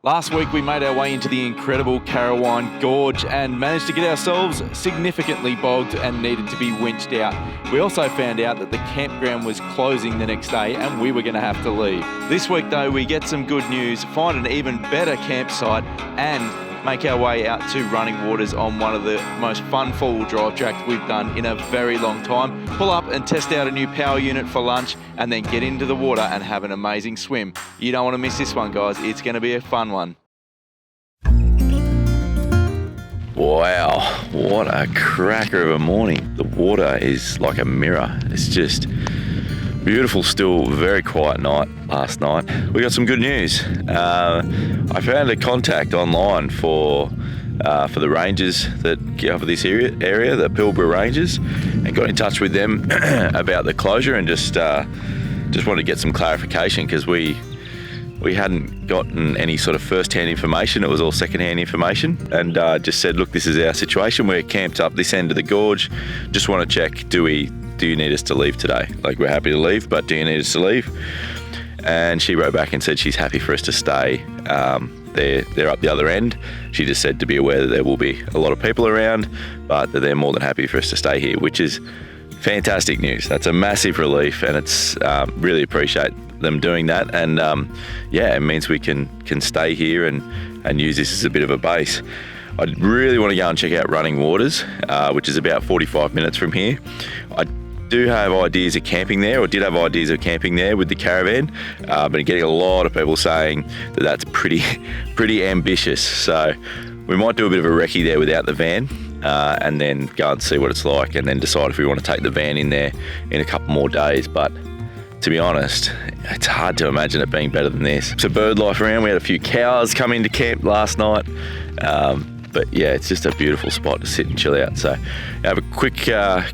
Last week we made our way into the incredible Carrawine Gorge and managed to get ourselves significantly bogged and needed to be winched out. We also found out that the campground was closing the next day and we were going to have to leave. This week though, we get some good news, find an even better campsite and make our way out to running waters on one of the most fun four-wheel drive tracks we've done in a very long time. Pull up and test out a new power unit for lunch and then get into the water and have an amazing swim. You don't want to miss this one, guys. It's going to be a fun one. Wow, what a cracker of a morning. The water is like a mirror. It's just beautiful still, very quiet night last night. We got some good news. I found a contact online for the rangers that cover this area, the Pilbara Rangers, and got in touch with them about the closure and just wanted to get some clarification because we hadn't gotten any sort of first-hand information. It was all second-hand information, and just said, look, this is our situation. We're camped up this end of the gorge. Just want to check, do you need us to leave today? Like, we're happy to leave, but do you need us to leave? And she wrote back and said she's happy for us to stay. They're up the other end. She just said to be aware that there will be a lot of people around, but that they're more than happy for us to stay here, which is fantastic news. That's a massive relief, and it's really appreciate them doing that. And yeah, it means we can stay here and use this as a bit of a base. I really want to go and check out Running Waters, which is about 45 minutes from here. I do have ideas of camping there, or did have ideas of camping there with the caravan, but I'm getting a lot of people saying that that's pretty ambitious. So we might do a bit of a recce there without the van, and then go and see what it's like, and then decide if we want to take the van in there in a couple more days. But to be honest, it's hard to imagine it being better than this. So bird life around, we had a few cows come into camp last night. But yeah, it's just a beautiful spot to sit and chill out. So have a quick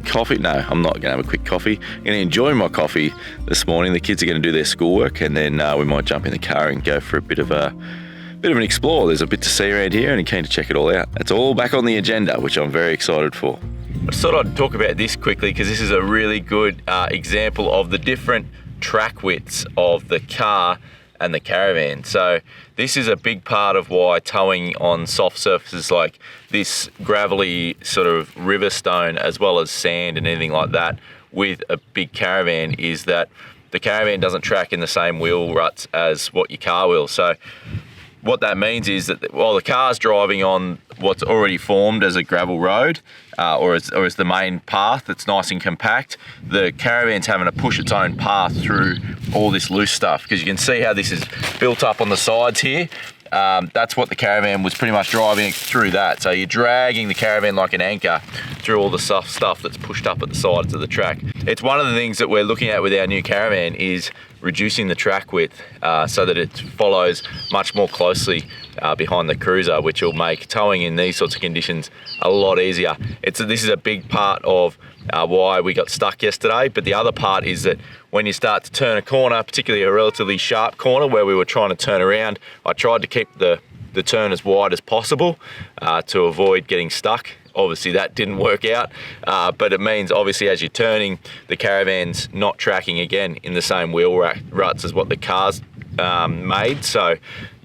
coffee. No, I'm not going to have a quick coffee. I'm going to enjoy my coffee this morning. The kids are going to do their schoolwork, and then we might jump in the car and go for a bit of an explore. There's a bit to see around here, and I'm keen to check it all out. It's all back on the agenda, which I'm very excited for. I just thought I'd talk about this quickly because this is a really good example of the different track widths of the car and the caravan. So this is a big part of why towing on soft surfaces like this gravelly sort of river stone, as well as sand and anything like that, with a big caravan, is that the caravan doesn't track in the same wheel ruts as what your car will. So what that means is that while the car's driving on what's already formed as a gravel road, or as the main path that's nice and compact, the caravan's having to push its own path through all this loose stuff, because you can see how this is built up on the sides here. That's what the caravan was pretty much driving through that. So you're dragging the caravan like an anchor through all the soft stuff that's pushed up at the sides of the track. It's one of the things that we're looking at with our new caravan is reducing the track width so that it follows much more closely behind the cruiser, which will make towing in these sorts of conditions a lot easier. This is a big part of why we got stuck yesterday, but the other part is that when you start to turn a corner, particularly a relatively sharp corner where we were trying to turn around, I tried to keep the turn as wide as possible to avoid getting stuck. Obviously that didn't work out, but it means obviously as you're turning, the caravan's not tracking again in the same wheel ruts as what the car's made. So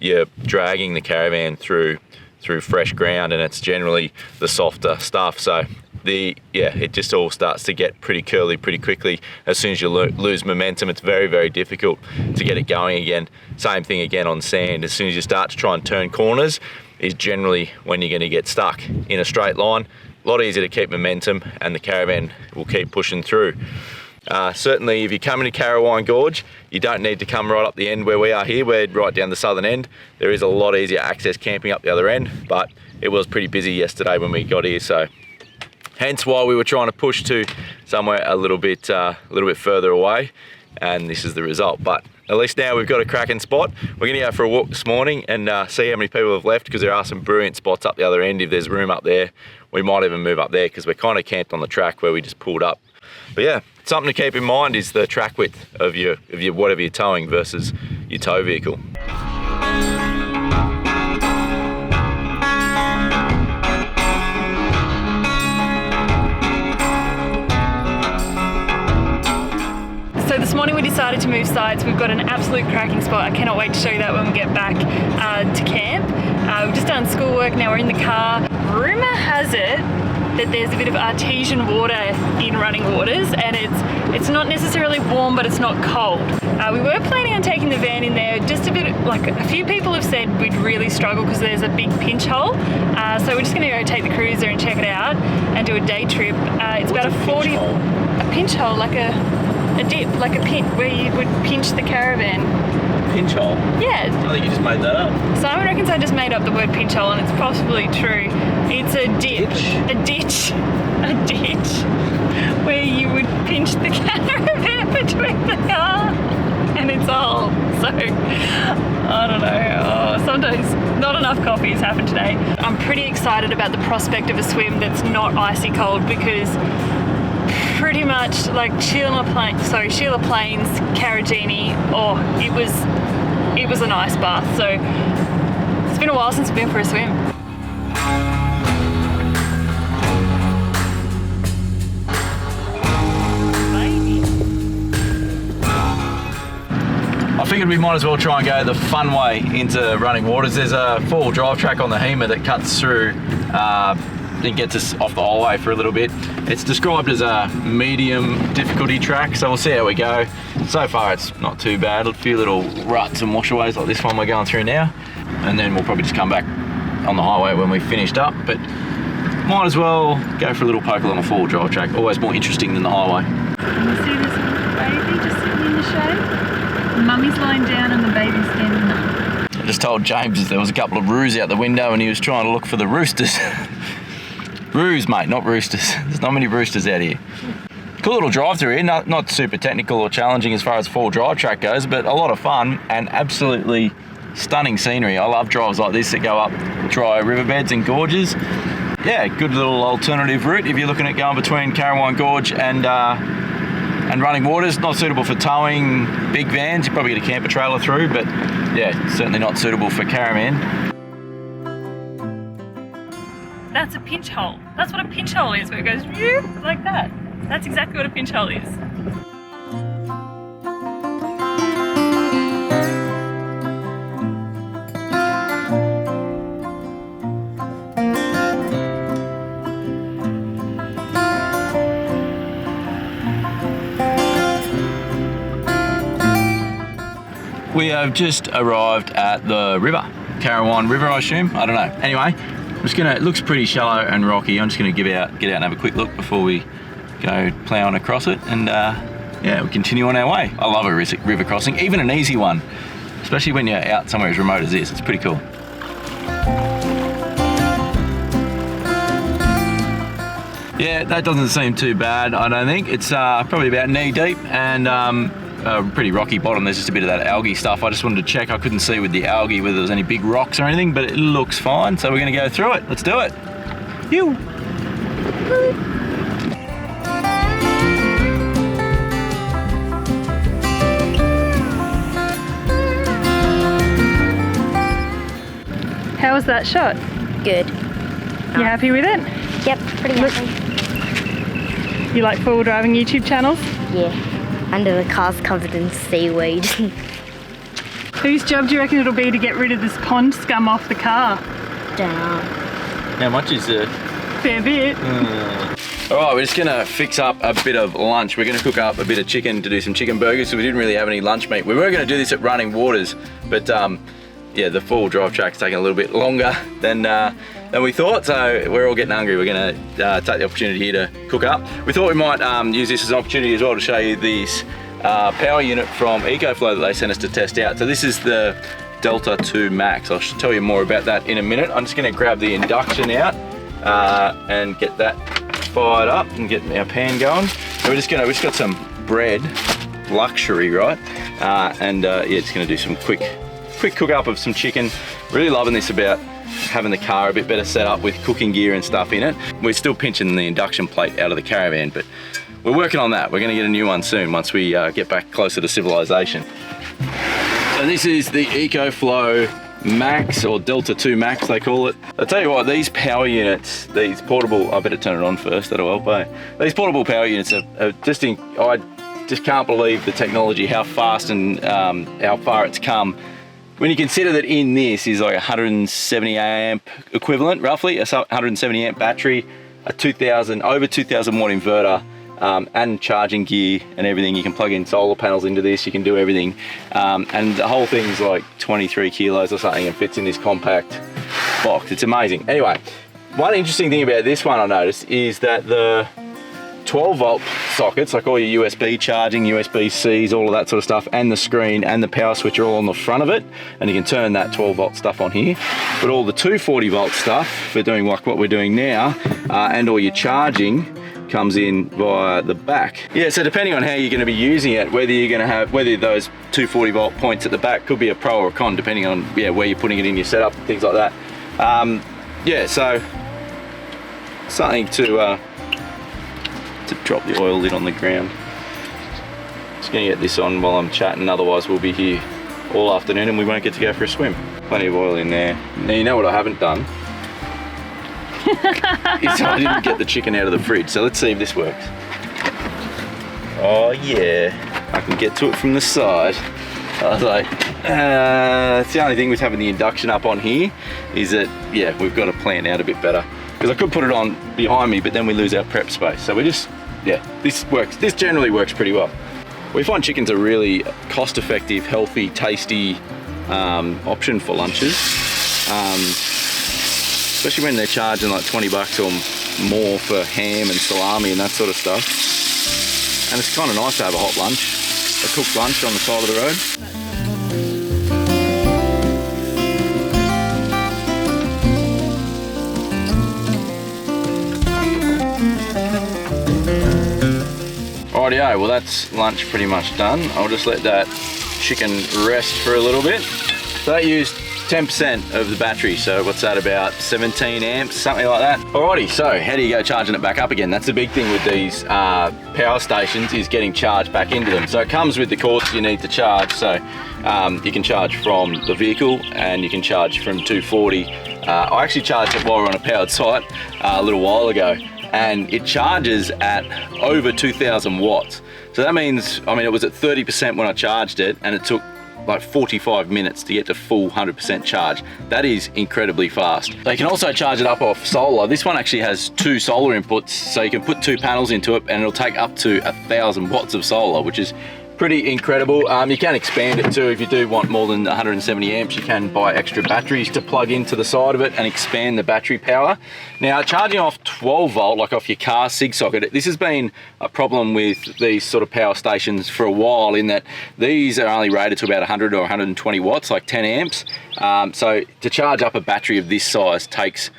you're dragging the caravan through fresh ground, and it's generally the softer stuff. So it just all starts to get pretty curly pretty quickly. As soon as you lose momentum, it's very, very difficult to get it going again. Same thing again on sand. As soon as you start to try and turn corners is generally when you're going to get stuck in a straight line. A lot easier to keep momentum, and the caravan will keep pushing through. Certainly if you come into Carrawine Gorge, you don't need to come right up the end where we are here. We're right down the southern end. There is a lot easier access camping up the other end, but it was pretty busy yesterday when we got here, so hence why we were trying to push to somewhere a little bit further away, and this is the result. But at least now we've got a cracking spot. We're going to go for a walk this morning and see how many people have left, because there are some brilliant spots up the other end. If there's room up there, we might even move up there, because we're kind of camped on the track where we just pulled up. But yeah, something to keep in mind is the track width of your whatever you're towing versus your tow vehicle. So this morning we decided to move move sites. We've got an absolute cracking spot. I cannot wait to show you that when we get back to camp. We've just done schoolwork, now we're in the car. Rumour has it that there's a bit of artesian water in Running Waters, and it's not necessarily warm, but it's not cold. We were planning on taking the van in there, just a bit, like a few people have said we'd really struggle because there's a big pinch hole. So we're just gonna go take the cruiser and check it out and do a day trip. It's about a 40, a pinch hole, like a dip, like a pin, where you would pinch the caravan. Pinch hole? Yeah. I think you just made that up. Simon reckons I just made up the word pinch hole, and it's possibly true. It's a dip. A ditch where you would pinch the caravan between the car and its hole. So, I don't know. Oh, sometimes not enough coffee has happened today. I'm pretty excited about the prospect of a swim that's not icy cold, because pretty much like Sheila Plains, Carragini, it was an ice bath. So it's been a while since I've been for a swim. I figured we might as well try and go the fun way into Running Waters. There's a 4-wheel drive track on the HEMA that cuts through and gets us off the highway for a little bit. It's described as a medium difficulty track, so we'll see how we go. So far it's not too bad. A few little ruts and washaways like this one we're going through now, and then we'll probably just come back on the highway when we've finished up, but might as well go for a little poke along a 4-wheel drive track. Always more interesting than the highway. Can you see this baby just sitting in the shade? The mummy's lying down and the baby's standing up. I just told James there was a couple of roos out the window and he was trying to look for the roosters. Roos, mate, not roosters. There's not many roosters out here. Cool little drive through here, not super technical or challenging as far as 4-wheel drive track goes, but a lot of fun and absolutely stunning scenery. I love drives like this that go up dry riverbeds and gorges. Yeah, good little alternative route if you're looking at going between Carrawine Gorge and Running Waters. Not suitable for towing big vans. You probably get a camper trailer through, but yeah, certainly not suitable for caravan. That's a pinch hole. That's what a pinch hole is, where it goes like that. That's exactly what a pinch hole is. We have just arrived at the river, Carrawine River, I assume. I don't know. Anyway, it looks pretty shallow and rocky. I'm just gonna get out and have a quick look before we go ploughing across it, and yeah, we continue on our way. I love a river crossing, even an easy one, especially when you're out somewhere as remote as this. It's pretty cool. Yeah, that doesn't seem too bad, I don't think. It's probably about knee deep and a pretty rocky bottom. There's just a bit of that algae stuff. I just wanted to check. I couldn't see with the algae whether there was any big rocks or anything, but it looks fine. So we're gonna go through it. Let's do it. You. How was that shot? Good. You happy with it? Yep, pretty happy. You like 4-wheel driving YouTube channels? Yeah. Under the car's covered in seaweed. Whose job do you reckon it'll be to get rid of this pond scum off the car? Dunno. How much is it? Fair bit. All right, we're just gonna fix up a bit of lunch. We're gonna cook up a bit of chicken to do some chicken burgers, so we didn't really have any lunch meat. We were gonna do this at Running Waters, but yeah, the 4-wheel drive track's taking a little bit longer than we thought, so we're all getting hungry. We're gonna take the opportunity here to cook up. We thought we might use this as an opportunity as well to show you this power unit from EcoFlow that they sent us to test out. So this is the Delta 2 Max. I'll tell you more about that in a minute. I'm just gonna grab the induction out and get that fired up and get our pan going. So we've just got some bread, luxury, right? Yeah, just gonna do some quick cook up of some chicken. Really loving this about having the car a bit better set up with cooking gear and stuff in it. We're still pinching the induction plate out of the caravan, but we're working on that. We're gonna get a new one soon once we get back closer to civilization. So this is the EcoFlow Max, or Delta 2 Max they call it. I'll tell you what, these power units, these portable, I better turn it on first, that'll help, eh? These portable power units are just just can't believe the technology, how fast and how far it's come. When you consider that in this is like 170 amp equivalent, roughly, a 170 amp battery, a over 2000 watt inverter, and charging gear and everything. You can plug in solar panels into this, you can do everything. And the whole thing's like 23 kilos or something and fits in this compact box. It's amazing. Anyway, one interesting thing about this one I noticed is that the 12 volt sockets, like all your USB charging, USB-Cs, all of that sort of stuff, and the screen and the power switch are all on the front of it, and you can turn that 12 volt stuff on here. But all the 240 volt stuff for doing like what we're doing now, and all your charging comes in via the back. Yeah, so depending on how you're going to be using it, whether those 240 volt points at the back could be a pro or a con, depending on where you're putting it in your setup and things like that. Yeah, so something to drop the oil lid on the ground. Just gonna get this on while I'm chatting, otherwise we'll be here all afternoon and we won't get to go for a swim. Plenty of oil in there. Now you know what I haven't done is I didn't get the chicken out of the fridge, so let's see if this works. Oh yeah, I can get to it from the side. I was like, it's the only thing with having the induction up on here is that, yeah, we've got to plan out a bit better. Because I could put it on behind me, but then we lose our prep space. So we just, yeah, this generally works pretty well. We find chicken's a really cost-effective, healthy, tasty option for lunches. Especially when they're charging like 20 bucks or more for ham and salami and that sort of stuff. And it's kind of nice to have a hot lunch, a cooked lunch on the side of the road. Rightio, well that's lunch pretty much done. I'll just let that chicken rest for a little bit. So that used 10% of the battery, so what's that, about 17 amps, something like that. Alrighty, so how do you go charging it back up again? That's the big thing with these power stations, is getting charged back into them. So it comes with the cords you need to charge, so you can charge from the vehicle and you can charge from 240. I actually charged it while we were on a powered site a little while ago, and it charges at over 2000 watts. So that means, I mean, it was at 30% when I charged it, and it took like 45 minutes to get to full 100% charge. That is incredibly fast. They can also charge it up off solar. This one actually has 2 solar inputs, so you can put 2 panels into it and it'll take up to 1000 watts of solar, which is pretty incredible. You can expand it too if you do want more than 170 amps. You can buy extra batteries to plug into the side of it and expand the battery power. Now, charging off 12 volt, like off your car SIG socket, this has been a problem with these sort of power stations for a while, in that these are only rated to about 100 or 120 watts, like 10 amps. So to charge up a battery of this size takes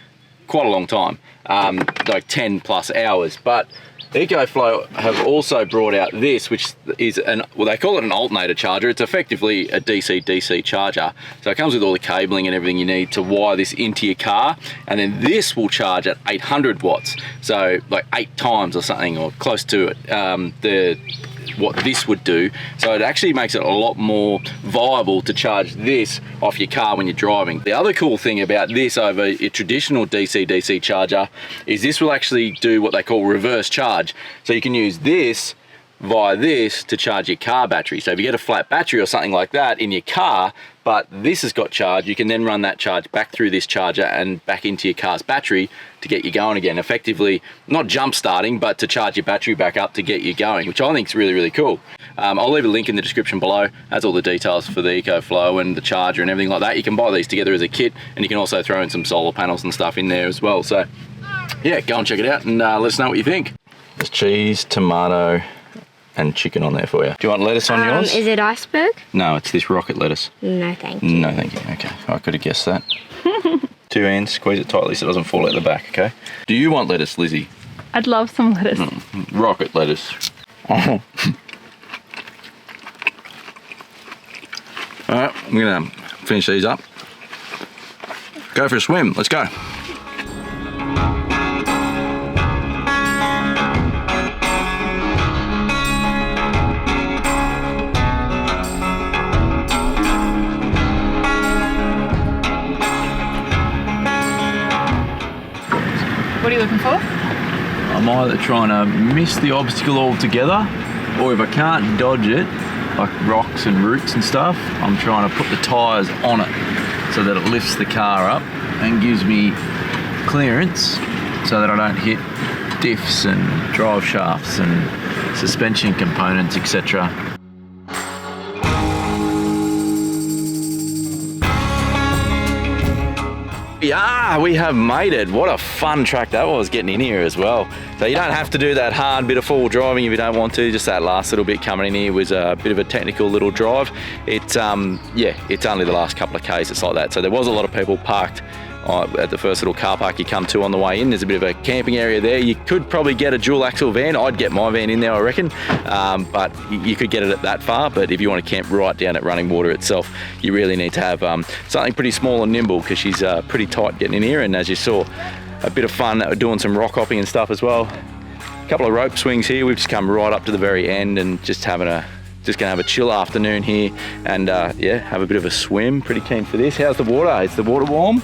quite a long time, like 10 plus hours. But EcoFlow have also brought out this, which is well, they call it an alternator charger. It's effectively a DC-DC charger. So it comes with all the cabling and everything you need to wire this into your car. And then this will charge at 800 watts. So like 8 times or something, or close to it, what this would do. So it actually makes it a lot more viable to charge this off your car when you're driving. The other cool thing about this over a traditional DC-DC charger is this will actually do what they call reverse charge. So you can use this via this to charge your car battery. So if you get a flat battery or something like that in your car, but this has got charge, you can then run that charge back through this charger and back into your car's battery to get you going again. Effectively, not jump starting, but to charge your battery back up to get you going, which I think is really, really cool. I'll leave a link in the description below. Has all the details for the EcoFlow and the charger and everything like that. You can buy these together as a kit, and you can also throw in some solar panels and stuff in there as well. So yeah, go and check it out and let us know what you think. There's cheese, tomato, and chicken on there for you. Do you want lettuce on yours? Is it iceberg? No, it's this rocket lettuce. No, thank you. No, thank you. Okay, I could have guessed that. 2 hands, squeeze it tightly so it doesn't fall out the back, okay? Do you want lettuce, Lizzie? I'd love some lettuce. Rocket lettuce. Alright, I'm gonna finish these up. Go for a swim, let's go. What are you looking for? I'm either trying to miss the obstacle altogether or if I can't dodge it, like rocks and roots and stuff, I'm trying to put the tyres on it so that it lifts the car up and gives me clearance so that I don't hit diffs and drive shafts and suspension components, etc. Yeah, we have made it. What a fun track that was getting in here as well. So you don't have to do that hard bit of four-wheel driving if you don't want to. Just that last little bit coming in here was a bit of a technical little drive. It's it's only the last couple of Ks it's like that. So there was a lot of people parked at the first little car park you come to on the way in. There's a bit of a camping area there. You could probably get a dual axle van. I'd get my van in there, I reckon, but you could get it at that far. But if you want to camp right down at running water itself, you really need to have something pretty small and nimble, because she's pretty tight getting in here. And as you saw, a bit of fun doing some rock hopping and stuff as well. A couple of rope swings here. We've just come right up to the very end and just gonna have a chill afternoon here and yeah, have a bit of a swim. Pretty keen for this. How's the water? Is the water warm?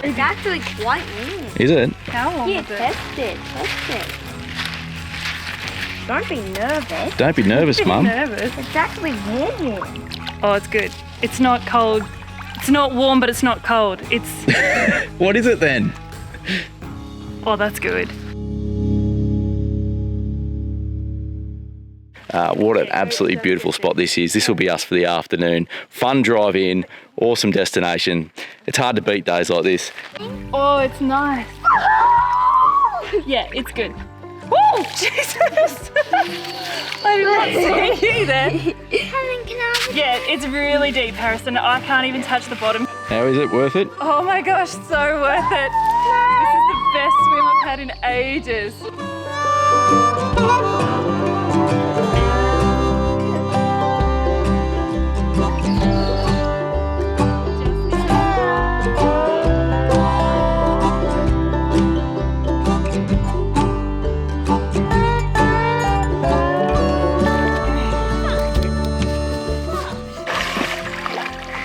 It's actually quite warm. Is it? How warm Yeah, is it? test it. Don't be nervous. Don't be nervous, Mum. Nervous. It's actually warm. Oh, it's good. It's not cold. It's not warm, but it's not cold. It's What is it then? oh, that's good. What an absolutely beautiful spot this is. This will be us for the afternoon. Fun drive in, awesome destination. It's hard to beat days like this. Oh, it's nice. Yeah, it's good. Woo! Jesus! I did not see you there. Yeah, it's really deep, Harrison. I can't even touch the bottom. How is it? Worth it? Oh my gosh, so worth it. This is the best swim I've had in ages.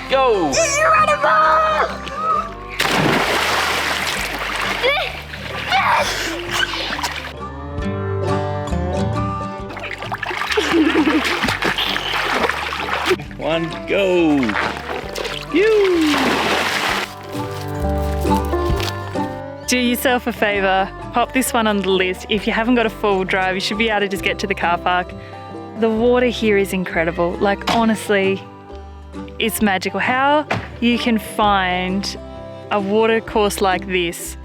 Go! One, go! You! Do yourself a favour, pop this one on the list. If you haven't got a four-wheel drive, you should be able to just get to the car park. The water here is incredible. Like, honestly, it's magical. How you can find a water course like this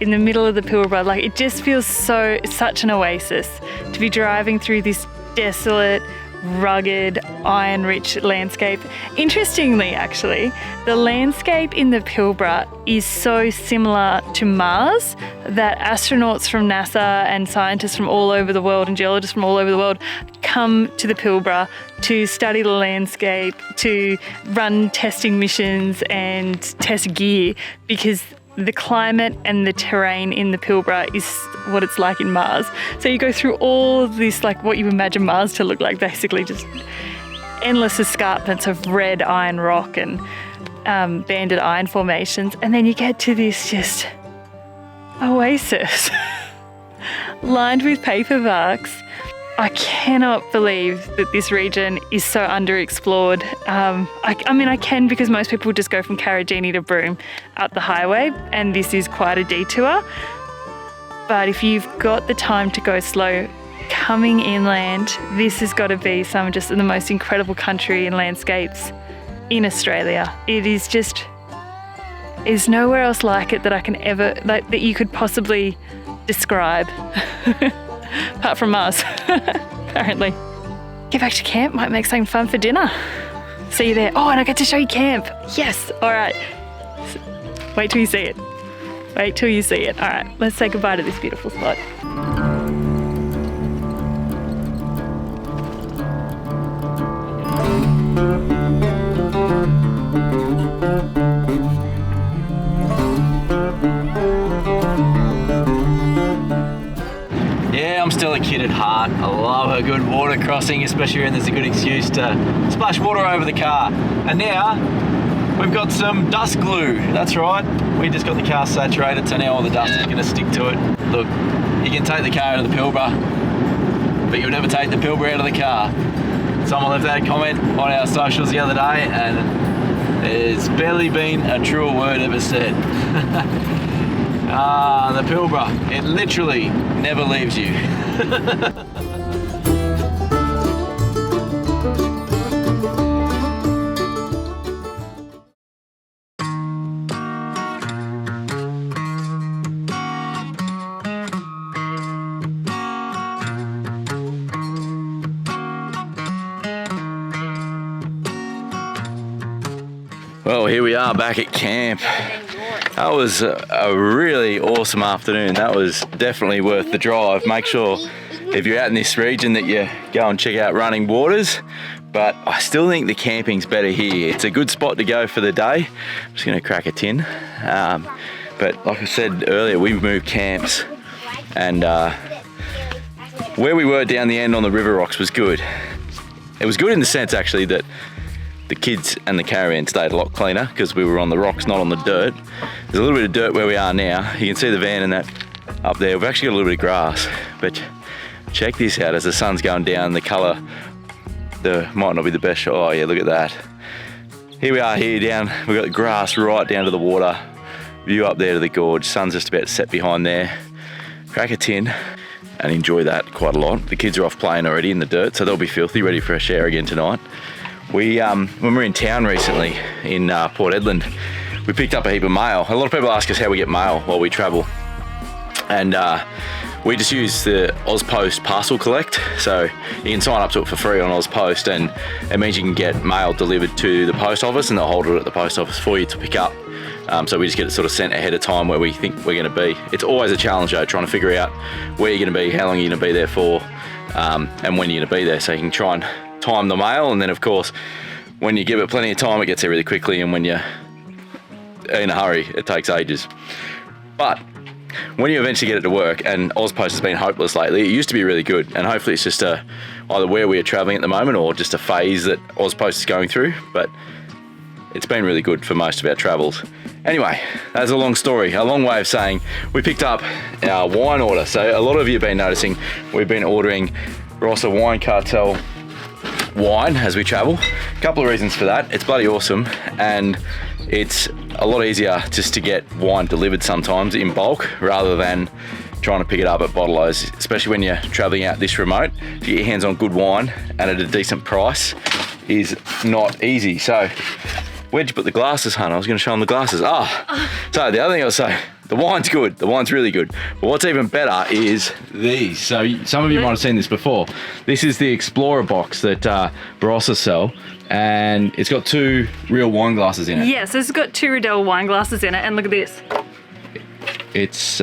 in the middle of the Pilbara, like, it just feels such an oasis to be driving through this desolate, rugged, iron-rich landscape. Interestingly, actually, the landscape in the Pilbara is so similar to Mars that astronauts from NASA and scientists from all over the world and geologists from all over the world come to the Pilbara to study the landscape, to run testing missions and test gear, because the climate and the terrain in the Pilbara is what it's like in Mars. So you go through all this, like what you imagine Mars to look like, basically just endless escarpments of red iron rock and banded iron formations. And then you get to this just oasis lined with paperbarks. I cannot believe that this region is so underexplored. I mean, I can, because most people just go from Karajini to Broome up the highway, and this is quite a detour. But if you've got the time to go slow, coming inland, this has got to be some of just the most incredible country and landscapes in Australia. It is just, there's nowhere else like it that I can ever, like, that you could possibly describe. Apart from Mars, apparently. Get back to camp, might make something fun for dinner. See you there. Oh, and I get to show you camp. Yes, all right. Wait till you see it. Wait till you see it. All right, let's say goodbye to this beautiful spot. Yeah, I'm still a kid at heart. I love a good water crossing, especially when there's a good excuse to splash water over the car. And now we've got some dust glue. That's right. We just got the car saturated, so now all the dust is going to stick to it. Look, you can take the car to the Pilbara, but you'll never take the Pilbara out of the car. Someone left that comment on our socials the other day, and there's barely been a truer word ever said. The Pilbara, it literally never leaves you. Well, here we are back at camp. That was a really awesome afternoon. That was definitely worth the drive. Make sure if you're out in this region that you go and check out Running Waters, but I still think the camping's better here. It's a good spot to go for the day. I'm just gonna crack a tin. But like I said earlier, we've moved camps, and where we were down the end on the river rocks was good. It was good in the sense actually that the kids and the caravan stayed a lot cleaner because we were on the rocks, not on the dirt. There's a little bit of dirt where we are now. You can see the van and that up there. We've actually got a little bit of grass, but check this out as the sun's going down, the colour, might not be the best shot. Oh yeah, look at that. Here we are here down, we've got the grass right down to the water. View up there to the gorge, sun's just about to set behind there. Crack a tin and enjoy that quite a lot. The kids are off playing already in the dirt, so they'll be filthy, ready for a shower again tonight. When we were in town recently in Port Edland, we picked up a heap of mail. A lot of people ask us how we get mail while we travel, and we just use the AusPost Parcel Collect. So you can sign up to it for free on AusPost, and it means you can get mail delivered to the post office, and they'll hold it at the post office for you to pick up. So we just get it sort of sent ahead of time where we think we're going to be. It's always a challenge though, trying to figure out where you're going to be, how long you're going to be there for, and when you're going to be there, so you can try and time the mail. And then of course when you give it plenty of time, it gets there really quickly, and when you're in a hurry, it takes ages. But when you eventually get it to work, and AusPost has been hopeless lately, it used to be really good, and hopefully it's just either where we are traveling at the moment or just a phase that AusPost is going through, but it's been really good for most of our travels. Anyway, that's a long story, a long way of saying we picked up our wine order. So a lot of you have been noticing we've been ordering Barossa Wine Cartel wine as we travel. A couple of reasons for that. It's bloody awesome, and it's a lot easier just to get wine delivered sometimes in bulk rather than trying to pick it up at bottle-os, especially when you're traveling out this remote. To get your hands on good wine and at a decent price is not easy. So where'd you put the glasses, hon? I was going to show them the glasses. So the other thing I'll say, the wine's good. The wine's really good. But what's even better is these. So some of you might have seen this before. This is the Explorer box that Barossa sell, and it's got 2 real wine glasses in it. Yes, it's got 2 Riedel wine glasses in it, and look at this. It's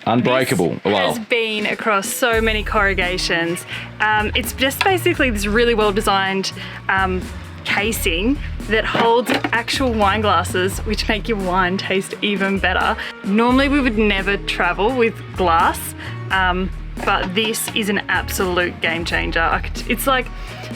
unbreakable. This has been across so many corrugations. It's just basically this really well designed casing that holds actual wine glasses, which make your wine taste even better. Normally we would never travel with glass, but this is an absolute game changer. It's like,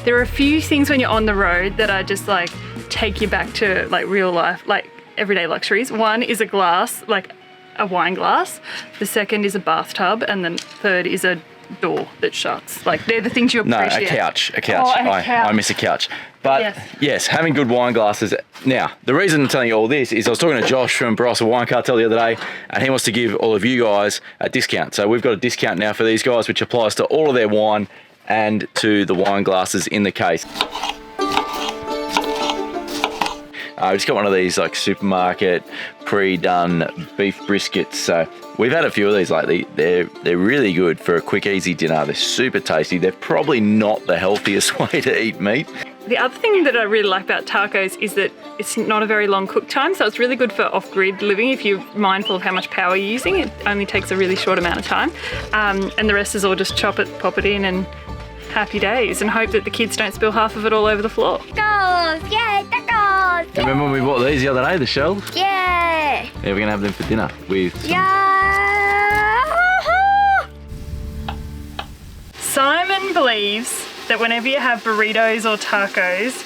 there are a few things when you're on the road that are just like take you back to like real life, like everyday luxuries. One is a glass, like a wine glass. The second is a bathtub, and then third is a door that shuts. Like, they're the things you appreciate. No, a couch. Oh, a couch. I miss a couch. But yes, having good wine glasses. Now, the reason I'm telling you all this is I was talking to Josh from Barossa Wine Cartel the other day, and he wants to give all of you guys a discount. So we've got a discount now for these guys, which applies to all of their wine and to the wine glasses in the case. I just got one of these like supermarket pre-done beef briskets. So we've had a few of these lately. They're really good for a quick, easy dinner. They're super tasty. They're probably not the healthiest way to eat meat. The other thing that I really like about tacos is that it's not a very long cook time, so it's really good for off-grid living if you're mindful of how much power you're using. It only takes a really short amount of time, and the rest is all just chop it, pop it in, and happy days, and hope that the kids don't spill half of it all over the floor. Tacos! Yay, tacos! Remember when we bought these the other day, the shells? Yeah! Yeah, we're gonna have them for dinner with some... Yeah! Simon believes that whenever you have burritos or tacos,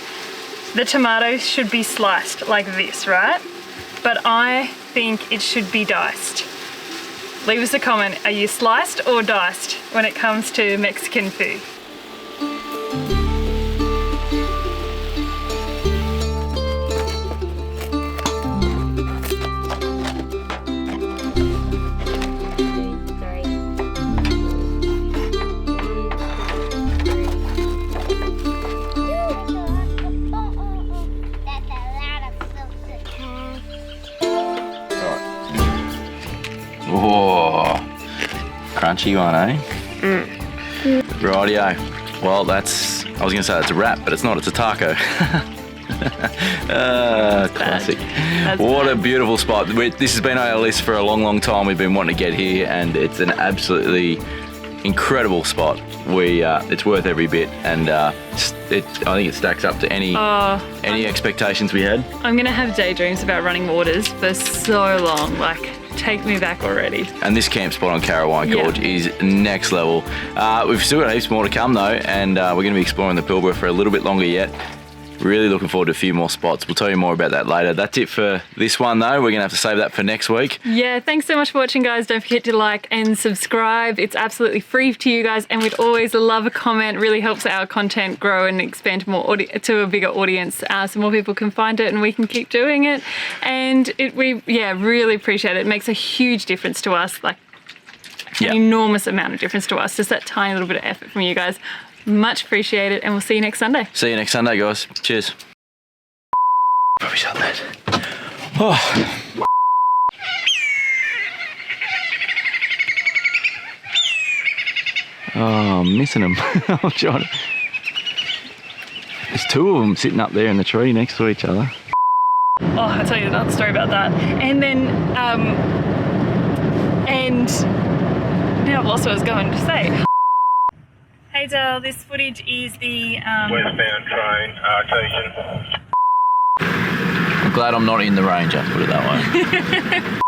the tomatoes should be sliced like this, right? But I think it should be diced. Leave us a comment. Are you sliced or diced when it comes to Mexican food? Whoa, crunchy one, eh? Rightio. Well, I was gonna say it's a wrap, but it's not, it's a taco. Classic. What a beautiful spot. This has been on our list for a long, long time. We've been wanting to get here, and it's an absolutely incredible spot. It's worth every bit, and I think it stacks up to any expectations we had. I'm gonna have daydreams about running waters for so long. Like, take me back already. And this camp spot on Wine Gorge is next level. We've still got heaps more to come though, and we're going to be exploring the Pilbara for a little bit longer yet. Really looking forward to a few more spots. We'll tell you more about that later. That's it for this one though. We're going to have to save that for next week. Yeah, thanks so much for watching, guys. Don't forget to like and subscribe. It's absolutely free to you guys, and we'd always love a comment. It really helps our content grow and expand to a bigger audience, so more people can find it and we can keep doing it. And we really appreciate it. It makes a huge difference to us, like an enormous amount of difference to us. Just that tiny little bit of effort from you guys. Much appreciated, and we'll see you next Sunday. See you next Sunday, guys. Cheers. Probably shut that. Oh, I'm missing them. I'm trying to... There's two of them sitting up there in the tree next to each other. Oh, I'll tell you another story about that. And then, and now I've lost what I was going to say. Hey Dale, this footage is the westbound train station. I'm glad I'm not in the Ranger, put it that way.